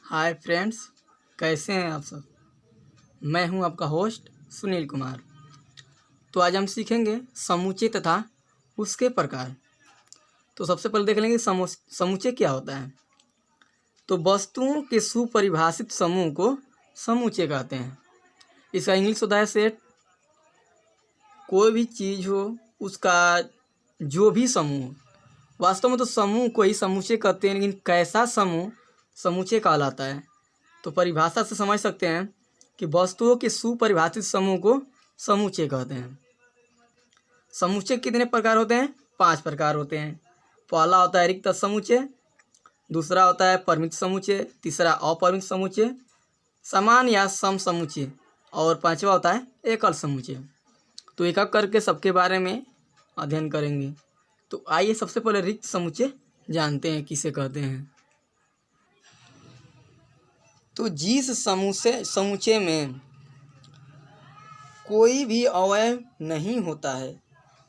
Hi friends, कैसे हैं आप सब। मैं हूं आपका होस्ट सुनील कुमार। तो आज हम सीखेंगे समूचे तथा उसके प्रकार। तो सबसे पहले देख लेंगे समूचे क्या होता है। तो वस्तुओं के सुपरिभाषित समूह को समूचे कहते हैं। इसका इंग्लिश होता है सेट। कोई भी चीज़ हो उसका जो भी समूह, वास्तव में तो समूह को ही समूचे कहते हैं, लेकिन कैसा समूह समूचे कहलाता है। तो परिभाषा से समझ सकते हैं कि वस्तुओं के सुपरिभाषित समूह को समूचे कहते हैं। समूचे कितने प्रकार होते हैं? 5 प्रकार होते हैं। पहला होता है रिक्त समूचे, दूसरा होता है परिमित समूचे, तीसरा अपरिमित समूचे, समान या सम समूचे, और पांचवा होता है एकल समूचे। तो एक एक करके सबके बारे में अध्ययन करेंगे। तो आइए सबसे पहले रिक्त समूचे जानते हैं किसे कहते हैं। तो जिस समूचे में कोई भी अवयव नहीं होता है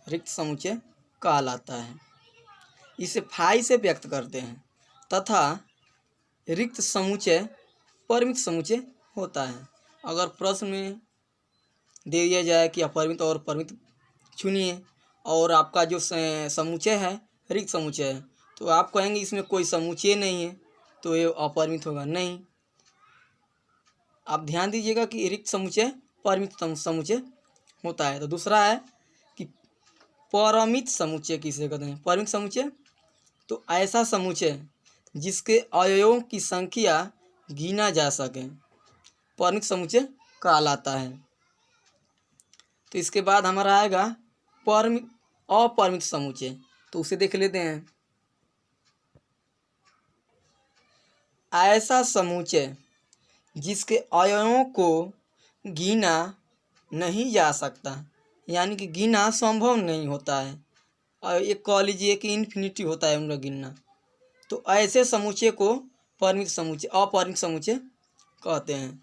रिक्त समूचे कहलाता है। इसे फाई से व्यक्त करते हैं तथा रिक्त समुच्चय परिमित समुच्चय होता है। अगर प्रश्न में दे दिया जाए कि अपरिमित और परिमित चुनिए और आपका जो समुच्चय है रिक्त समुच्चय है, तो आप कहेंगे इसमें कोई समुच्चय नहीं है, तो ये अपरिमित होगा। नहीं, आप ध्यान दीजिएगा कि रिक्त समुच्चय परिमित समुच्चय होता है। तो दूसरा है कि परिमित समुच्चय किसे कहते हैं। परिमित समुच्चय तो ऐसा समुच्चय जिसके अवयवों की संख्या गिना जा सके परिमित समुच्चय कहलाता है। तो इसके बाद हमारा आएगा अपरिमित समुच्चय। तो उसे देख लेते हैं। ऐसा समुच्चय जिसके अवयवों को गिना नहीं जा सकता, यानी कि गिना संभव नहीं होता है, और एक कह लीजिए कि इन्फिनिटी होता है उनका गिनना। तो ऐसे समुच्चय को अपरिमित समुच्चय कहते हैं।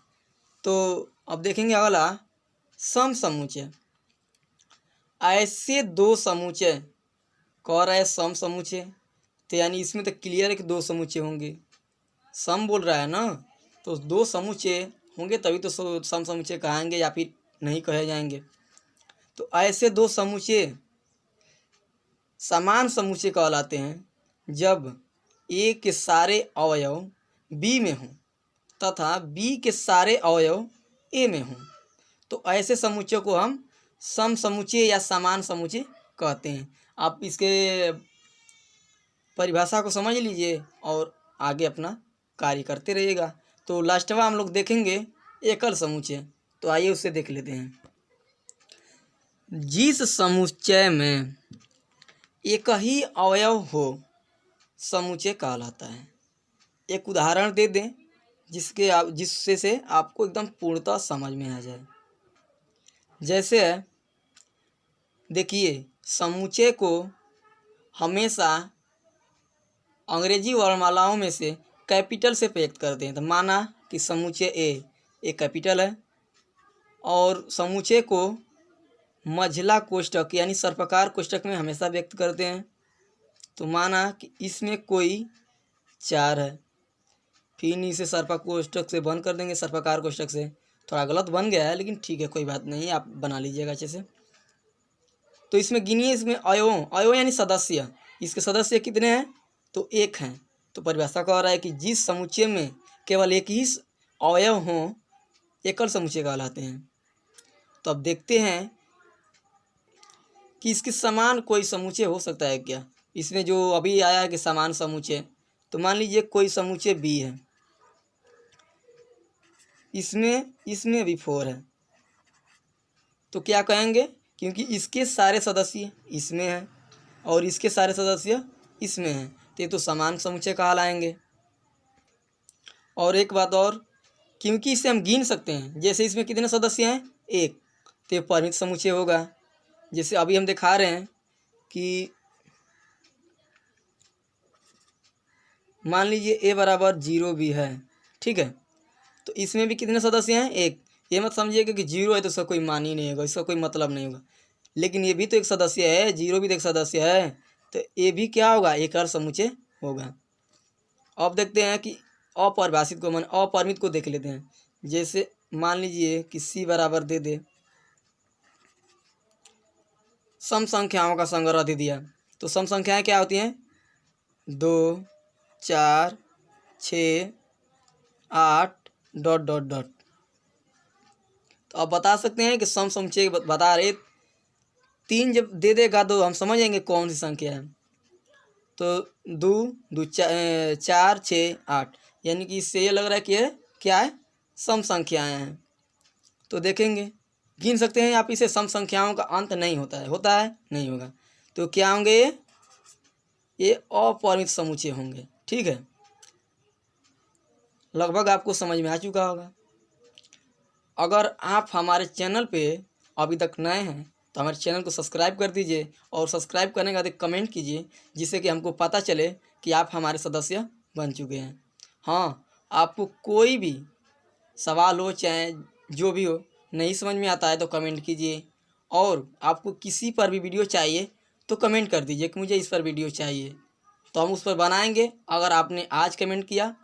तो अब देखेंगे अगला सम समुच्चय। ऐसे दो समुच्चय कह रहा है सम समुच्चय, तो यानी इसमें तो क्लियर है कि दो समुच्चय होंगे। सम बोल रहा है ना, तो दो समुच्चय होंगे तभी तो सम समुच्चय कहेंगे या फिर नहीं कहे जाएंगे। तो ऐसे दो समुच्चय समान समुच्चय कहलाते हैं जब ए के सारे अवयव बी में हों तथा बी के सारे अवयव ए में हों। तो ऐसे समुच्चय को हम सम समुच्चय या समान समुच्चय कहते हैं। आप इसके परिभाषा को समझ लीजिए और आगे अपना कार्य करते रहिएगा। तो लास्टवा हम लोग देखेंगे एकल समुच्चय। तो आइए उससे देख लेते हैं। जिस समुच्चय में एक ही अवयव हो समुच्चय कहलाता है। एक उदाहरण दे दें जिससे से आपको एकदम पूर्णतः समझ में आ जाए। जैसे देखिए, समुच्चय को हमेशा अंग्रेजी वर्णमालाओं में से कैपिटल से व्यक्त करते हैं। तो माना कि समुच्चय ए कैपिटल है और समुच्चय को मझला कोष्ठक यानी सर्पाकार कोष्ठक में हमेशा व्यक्त करते हैं। तो माना कि इसमें कोई 4 है, फिर इसे सर्पा कोष्ठक से बंद कर देंगे, सर्पाकार कोष्ठक से। थोड़ा गलत बन गया है लेकिन ठीक है, कोई बात नहीं, आप बना लीजिएगा अच्छे से। तो इसमें गिनिए, इसमें अवयव यानी सदस्य, इसके सदस्य कितने हैं? तो 1 हैं। तो परिभाषा कह रहा है कि जिस समुच्चय में केवल एक ही अवयव हों एकल समुच्चय कहलाते हैं। तो अब देखते हैं कि इसके समान कोई समुच्चय हो सकता है क्या। इसमें जो अभी आया है कि समान समुच्चय, तो मान लीजिए कोई समुच्चय बी है, इसमें भी 4 है। तो क्या कहेंगे, क्योंकि इसके सारे सदस्य इसमें हैं और इसके सारे सदस्य इसमें हैं, तो ये तो समान समुच्चय कहलाएंगे। और एक बात और, क्योंकि इसे हम गिन सकते हैं, जैसे इसमें कितने सदस्य हैं? 1, तो ये परिमित समुच्चय होगा। जैसे अभी हम दिखा रहे हैं कि मान लीजिए a बराबर 0 भी है, ठीक है। तो इसमें भी कितने सदस्य हैं? 1। ये मत समझिएगा कि 0 है तो इसका कोई मान ही नहीं होगा, इसका कोई मतलब नहीं होगा। लेकिन ये भी तो एक सदस्य है, 0 भी तो एक सदस्य है, तो ये भी क्या होगा? एकल समुच्चय होगा। अब देखते हैं कि अपरिभाषित को माने अपरिमित को देख लेते हैं। जैसे मान लीजिए कि c बराबर दे दे सम संख्याओं का संग्रह दे दिया। तो सम संख्याएं क्या होती हैं? 2, 4, 6, 8 डॉट डॉट डॉट। तो आप बता सकते हैं कि सम समुच्चय बता रहे 3 जब दे देगा तो हम समझेंगे कौन सी संख्या है। तो 2, 4, 6, 8 यानी कि इससे ये लग रहा है कि ये क्या है? सम संख्याएं हैं। तो देखेंगे गिन सकते हैं आप इसे। सम संख्याओं का अंत नहीं होता है। होता है? नहीं होगा। तो क्या होंगे ये अपरिमित समुच्चय होंगे। ठीक है, लगभग आपको समझ में आ चुका होगा। अगर आप हमारे चैनल पे अभी तक नए हैं तो हमारे चैनल को सब्सक्राइब कर दीजिए और सब्सक्राइब करने के बाद एक कमेंट कीजिए, जिससे कि हमको पता चले कि आप हमारे सदस्य बन चुके हैं। हाँ, आपको कोई भी सवाल हो चाहे जो भी हो, नहीं समझ में आता है तो कमेंट कीजिए। और आपको किसी पर भी वीडियो चाहिए तो कमेंट कर दीजिए कि मुझे इस पर वीडियो चाहिए, तो हम उस पर बनाएंगे। अगर आपने आज कमेंट किया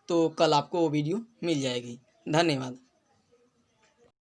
तो कल आपको वो वीडियो मिल जाएगी। धन्यवाद।